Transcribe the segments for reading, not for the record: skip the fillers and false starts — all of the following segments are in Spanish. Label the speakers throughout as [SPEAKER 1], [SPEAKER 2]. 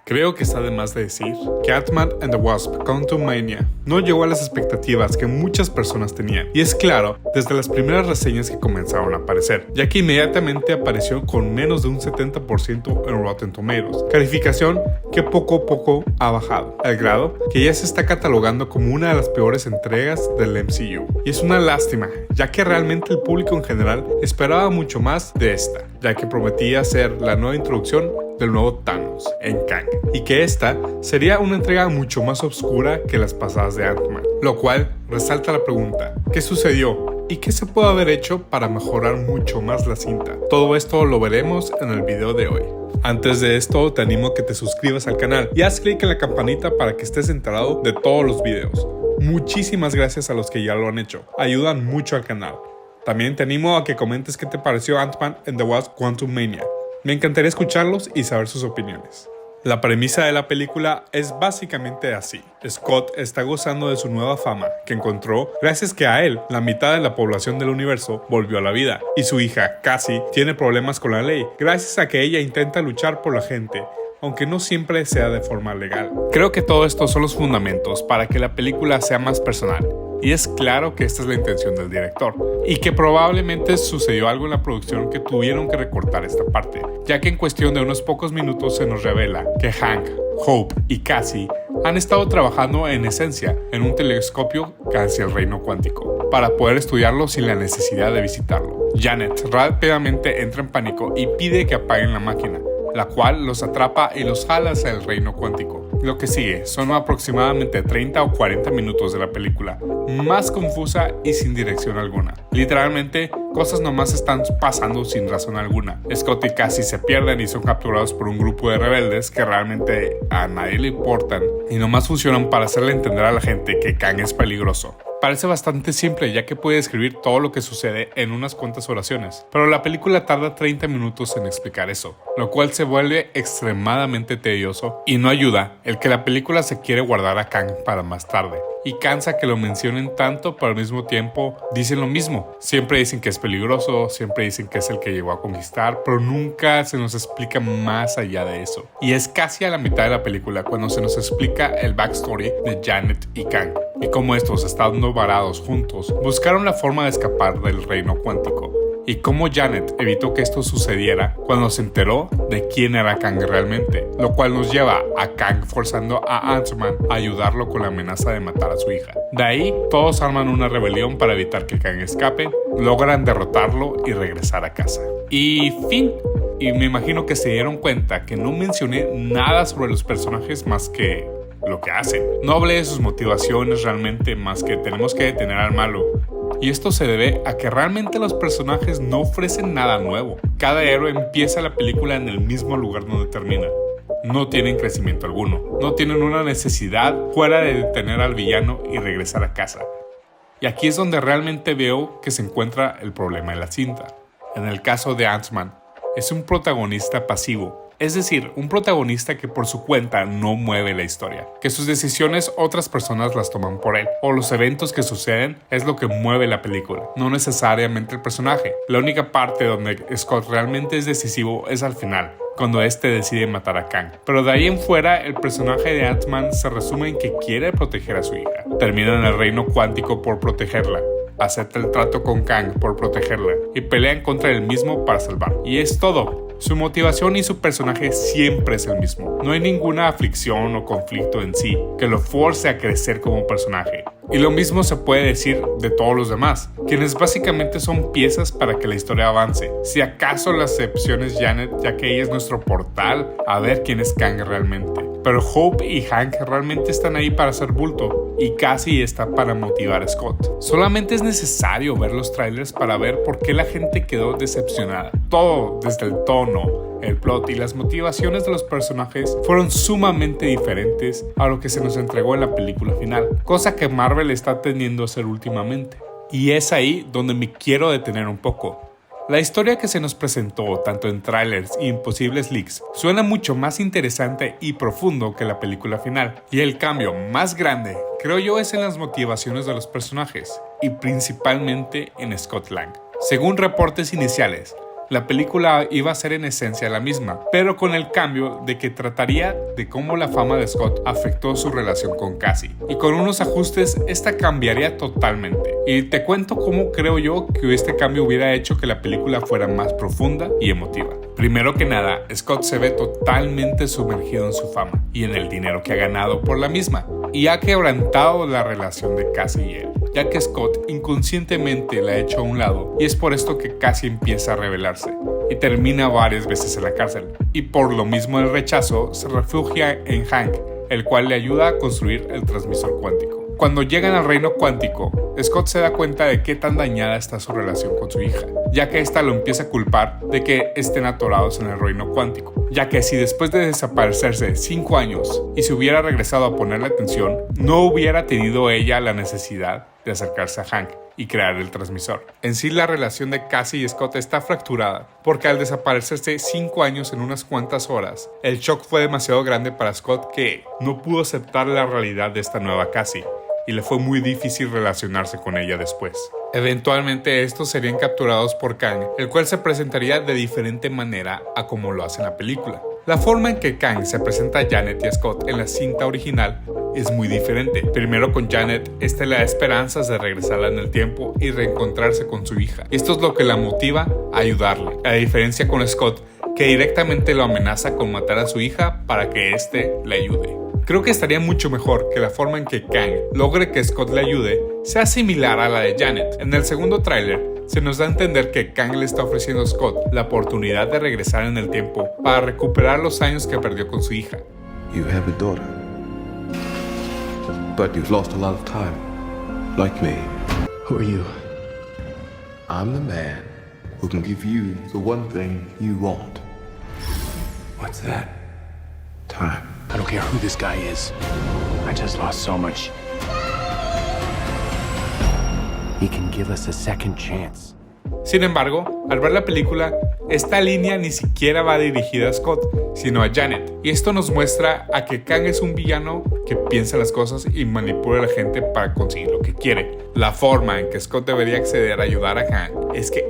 [SPEAKER 1] Creo que está de más de decir que Ant-Man and the Wasp: Quantumania no llegó a las expectativas que muchas personas tenían, y es claro desde las primeras reseñas que comenzaron a aparecer, ya que inmediatamente apareció con menos de un 70% en Rotten Tomatoes, calificación que poco a poco ha bajado, al grado que ya se está catalogando como una de las peores entregas del MCU. Y es una lástima, ya que realmente el público en general esperaba mucho más de esta, ya que prometía ser la nueva introducción del nuevo Thanos en Kang, y que esta sería una entrega mucho más oscura que las pasadas de Ant-Man, lo cual resalta la pregunta: ¿qué sucedió? ¿Y qué se puede haber hecho para mejorar mucho más la cinta? Todo esto lo veremos en el video de hoy. Antes de esto, te animo a que te suscribas al canal y haz clic en la campanita para que estés enterado de todos los videos. Muchísimas gracias a los que ya lo han hecho, ayudan mucho al canal. También te animo a que comentes qué te pareció Ant-Man and the Wasp: Quantumania. Me encantaría escucharlos y saber sus opiniones. La premisa de la película es básicamente así. Scott está gozando de su nueva fama que encontró gracias que a él la mitad de la población del universo volvió a la vida, y su hija Cassie tiene problemas con la ley gracias a que ella intenta luchar por la gente, aunque no siempre sea de forma legal. Creo que todo esto son los fundamentos para que la película sea más personal. Y es claro que esta es la intención del director, y que probablemente sucedió algo en la producción que tuvieron que recortar esta parte, ya que en cuestión de unos pocos minutos se nos revela que Hank, Hope y Cassie han estado trabajando en esencia en un telescopio hacia el reino cuántico, para poder estudiarlo sin la necesidad de visitarlo. Janet rápidamente entra en pánico y pide que apaguen la máquina, la cual los atrapa y los jala hacia el reino cuántico. Lo que sigue son aproximadamente 30 o 40 minutos de la película, más confusa y sin dirección alguna. Literalmente, cosas nomás están pasando sin razón alguna. Scott y Cassie se pierden y son capturados por un grupo de rebeldes que realmente a nadie le importan y nomás funcionan para hacerle entender a la gente que Kang es peligroso. Parece bastante simple, ya que puede describir todo lo que sucede en unas cuantas oraciones, pero la película tarda 30 minutos en explicar eso, lo cual se vuelve extremadamente tedioso, y no ayuda el que la película se quiere guardar a Kang para más tarde, y cansa que lo mencionen tanto, pero al mismo tiempo dicen lo mismo. Siempre dicen que es peligroso, siempre dicen que es el que llegó a conquistar, pero nunca se nos explica más allá de eso. Y es casi a la mitad de la película cuando se nos explica el backstory de Janet y Kang, y cómo estos, estando varados juntos, buscaron la forma de escapar del reino cuántico, y cómo Janet evitó que esto sucediera cuando se enteró de quién era Kang realmente, lo cual nos lleva a Kang forzando a Ant-Man a ayudarlo con la amenaza de matar a su hija. De ahí, todos arman una rebelión para evitar que Kang escape, logran derrotarlo y regresar a casa. Y fin. Y me imagino que se dieron cuenta que no mencioné nada sobre los personajes más que lo que hacen. No hablé de sus motivaciones realmente, más que tenemos que detener al malo. Y esto se debe a que realmente los personajes no ofrecen nada nuevo. Cada héroe empieza la película en el mismo lugar donde termina. No tienen crecimiento alguno. No tienen una necesidad fuera de detener al villano y regresar a casa. Y aquí es donde realmente veo que se encuentra el problema de la cinta. En el caso de Ant-Man, es un protagonista pasivo. Es decir, un protagonista que por su cuenta no mueve la historia, que sus decisiones otras personas las toman por él, o los eventos que suceden es lo que mueve la película, no necesariamente el personaje. La única parte donde Scott realmente es decisivo es al final, cuando este decide matar a Kang. Pero de ahí en fuera, el personaje de Ant-Man se resume en que quiere proteger a su hija. Termina en el reino cuántico por protegerla, acepta el trato con Kang por protegerla y pelea en contra del mismo para salvar. Y es todo. Su motivación y su personaje siempre es el mismo. No hay ninguna aflicción o conflicto en sí que lo force a crecer como personaje. Y lo mismo se puede decir de todos los demás, quienes básicamente son piezas para que la historia avance. Si acaso la excepción es Janet, ya que ella es nuestro portal a ver quién es Kang realmente. Pero Hope y Hank realmente están ahí para hacer bulto, y Cassie está para motivar a Scott. Solamente es necesario ver los trailers para ver por qué la gente quedó decepcionada. Todo, desde el tono, el plot y las motivaciones de los personajes fueron sumamente diferentes a lo que se nos entregó en la película final, cosa que Marvel está tendiendo a hacer últimamente. Y es ahí donde me quiero detener un poco. La historia que se nos presentó tanto en trailers y en posibles leaks suena mucho más interesante y profundo que la película final, y el cambio más grande creo yo es en las motivaciones de los personajes y principalmente en Scott Lang. Según reportes iniciales, La película iba a ser en esencia la misma, pero con el cambio de que trataría de cómo la fama de Scott afectó su relación con Cassie. Y con unos ajustes, esta cambiaría totalmente. Y te cuento cómo creo yo que este cambio hubiera hecho que la película fuera más profunda y emotiva. Primero que nada, Scott se ve totalmente sumergido en su fama y en el dinero que ha ganado por la misma, y ha quebrantado la relación de Cassie y él, ya que Scott inconscientemente la ha hecho a un lado, y es por esto que Cassie empieza a rebelarse y termina varias veces en la cárcel, y por lo mismo el rechazo se refugia en Hank, el cual le ayuda a construir el transmisor cuántico. Cuando llegan al reino cuántico, Scott se da cuenta de qué tan dañada está su relación con su hija, ya que ésta lo empieza a culpar de que estén atorados en el reino cuántico, ya que si después de desaparecerse 5 años y se hubiera regresado a ponerle atención, no hubiera tenido ella la necesidad de acercarse a Hank y crear el transmisor. En sí, la relación de Cassie y Scott está fracturada, porque al desaparecerse 5 años en unas cuantas horas, el shock fue demasiado grande para Scott, que no pudo aceptar la realidad de esta nueva Cassie, y le fue muy difícil relacionarse con ella después. Eventualmente estos serían capturados por Kang, el cual se presentaría de diferente manera a como lo hace en la película. La forma en que Kang se presenta a Janet y a Scott en la cinta original es muy diferente. Primero, con Janet, le da esperanzas de regresar en el tiempo y reencontrarse con su hija. Esto es lo que la motiva a ayudarle, a diferencia con Scott, que directamente lo amenaza con matar a su hija para que le ayude. Creo que estaría mucho mejor que la forma en que Kang logre que Scott le ayude sea similar a la de Janet. En el segundo tráiler se nos da a entender que Kang le está ofreciendo a Scott la oportunidad de regresar en el tiempo para recuperar los años que perdió con su hija.
[SPEAKER 2] You have a daughter, but you've lost a lot of time, like me.
[SPEAKER 3] Who are you?
[SPEAKER 2] I'm the man who can give you the one thing you want.
[SPEAKER 3] What's that?
[SPEAKER 2] Time.
[SPEAKER 3] I don't care who this guy is. I just lost so much. He can give us a second chance.
[SPEAKER 1] Sin embargo, al ver la película, esta línea ni siquiera va dirigida a Scott, sino a Janet. Y esto nos muestra a que Kang es un villano que piensa las cosas y manipula a la gente para conseguir lo que quiere. La forma en que Scott debería acceder a ayudar a Kang es que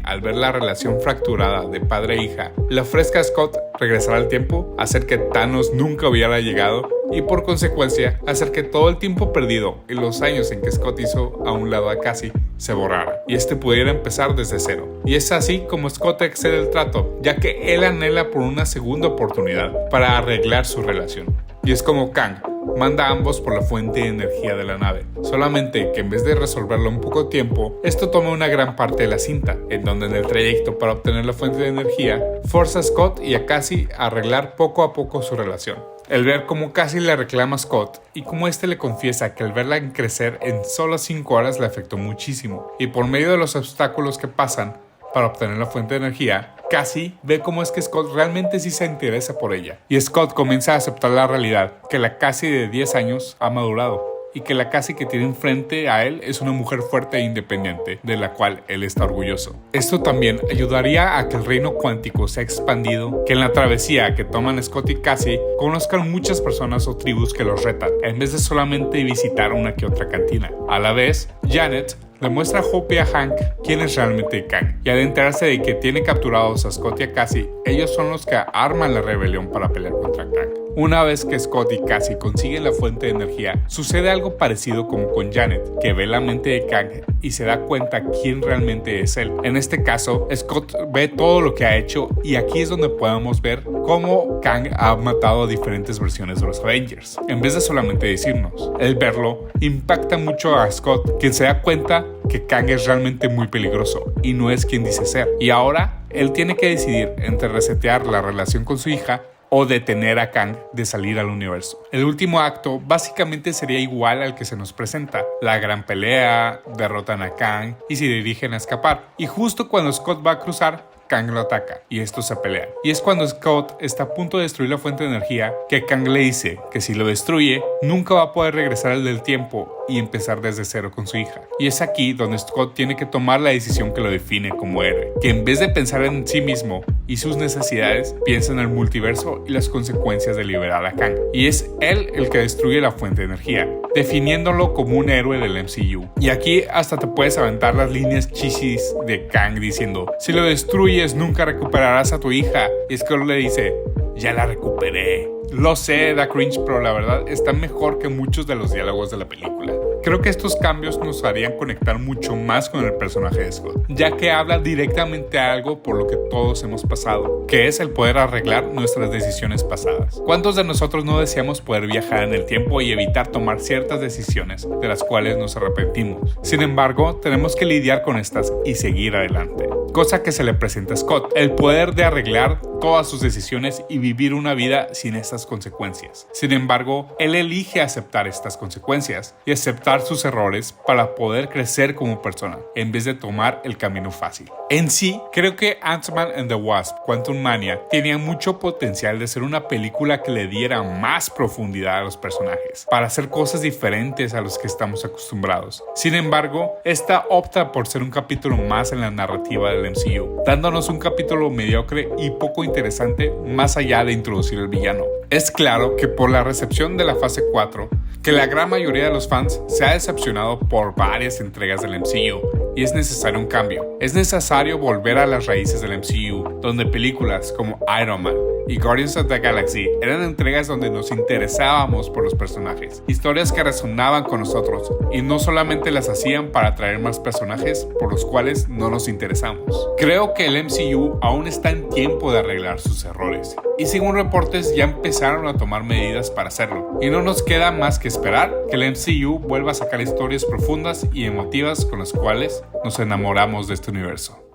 [SPEAKER 1] al ver la relación fracturada de padre e hija, le ofrezca a Scott regresar al tiempo, hacer que Thanos nunca hubiera llegado y por consecuencia hacer que todo el tiempo perdido y los años en que Scott hizo a un lado a Cassie se borrara y pudiera empezar desde cero. Y es así como Scott excede el trato, ya que él anhela por una segunda oportunidad para arreglar su relación. Y es como Kang manda a ambos por la fuente de energía de la nave, solamente que en vez de resolverlo en poco tiempo, esto toma una gran parte de la cinta, en donde en el trayecto para obtener la fuente de energía, forza a Scott y a Cassie a arreglar poco a poco su relación. El ver cómo Cassie le reclama a Scott y cómo le confiesa que al verla crecer en solo 5 horas le afectó muchísimo, y por medio de los obstáculos que pasan para obtener la fuente de energía, Cassie ve cómo es que Scott realmente sí se interesa por ella, y Scott comienza a aceptar la realidad que la Cassie de 10 años ha madurado y que la Cassie que tiene enfrente a él es una mujer fuerte e independiente, de la cual él está orgulloso. Esto también ayudaría a que el reino cuántico sea expandido, que en la travesía que toman Scott y Cassie conozcan muchas personas o tribus que los retan, en vez de solamente visitar una que otra cantina. A la vez, Janet le muestra a Hope y a Hank quién es realmente Kang, y al enterarse de que tiene capturados a Scott y a Cassie, ellos son los que arman la rebelión para pelear contra Kang. Una vez que Scott y Cassie consiguen la fuente de energía, sucede algo parecido como con Janet, que ve la mente de Kang y se da cuenta quién realmente es él. En este caso, Scott ve todo lo que ha hecho, y aquí es donde podemos ver cómo Kang ha matado a diferentes versiones de los Avengers, en vez de solamente decirnos. El verlo impacta mucho a Scott, quien se da cuenta que Kang es realmente muy peligroso y no es quien dice ser. Y ahora él tiene que decidir entre resetear la relación con su hija o detener a Kang de salir al universo. El último acto básicamente sería igual al que se nos presenta. La gran pelea, derrotan a Kang y se dirigen a escapar. Y justo cuando Scott va a cruzar, Kang lo ataca y estos se pelean. Y es cuando Scott está a punto de destruir la fuente de energía que Kang le dice que si lo destruye, nunca va a poder regresar al del tiempo y empezar desde cero con su hija. Y es aquí donde Scott tiene que tomar la decisión que lo define como héroe, que en vez de pensar en sí mismo y sus necesidades, piensa en el multiverso y las consecuencias de liberar a Kang. Y es él el que destruye la fuente de energía, definiéndolo como un héroe del MCU. Y aquí hasta te puedes aventar las líneas chisis de Kang diciendo: si lo destruyes nunca recuperarás a tu hija. Y Scott le dice: ya la recuperé. Lo sé, da cringe, pero la verdad está mejor que muchos de los diálogos de la película. Creo que estos cambios nos harían conectar mucho más con el personaje de Scott, ya que habla directamente a algo por lo que todos hemos pasado, que es el poder arreglar nuestras decisiones pasadas. ¿Cuántos de nosotros no deseamos poder viajar en el tiempo y evitar tomar ciertas decisiones de las cuales nos arrepentimos? Sin embargo, tenemos que lidiar con estas y seguir adelante. Cosa que se le presenta a Scott, el poder de arreglar todas sus decisiones y vivir una vida sin estas consecuencias. Sin embargo, él elige aceptar estas consecuencias y aceptar sus errores para poder crecer como persona, en vez de tomar el camino fácil. En sí, creo que Ant-Man and the Wasp: Quantumania tenía mucho potencial de ser una película que le diera más profundidad a los personajes, para hacer cosas diferentes a los que estamos acostumbrados. Sin embargo, esta opta por ser un capítulo más en la narrativa del MCU, dándonos un capítulo mediocre y poco interesante más allá de introducir el villano. Es claro que por la recepción de la fase 4, que la gran mayoría de los fans se ha decepcionado por varias entregas del MCU y es necesario un cambio. Es necesario volver a las raíces del MCU, donde películas como Iron Man y Guardians of the Galaxy eran entregas donde nos interesábamos por los personajes, historias que resonaban con nosotros y no solamente las hacían para atraer más personajes por los cuales no nos interesamos. Creo que el MCU aún está en tiempo de arreglar sus errores y según reportes ya empezaron a tomar medidas para hacerlo, y no nos queda más que esperar que el MCU vuelva a sacar historias profundas y emotivas con las cuales nos enamoramos de este universo.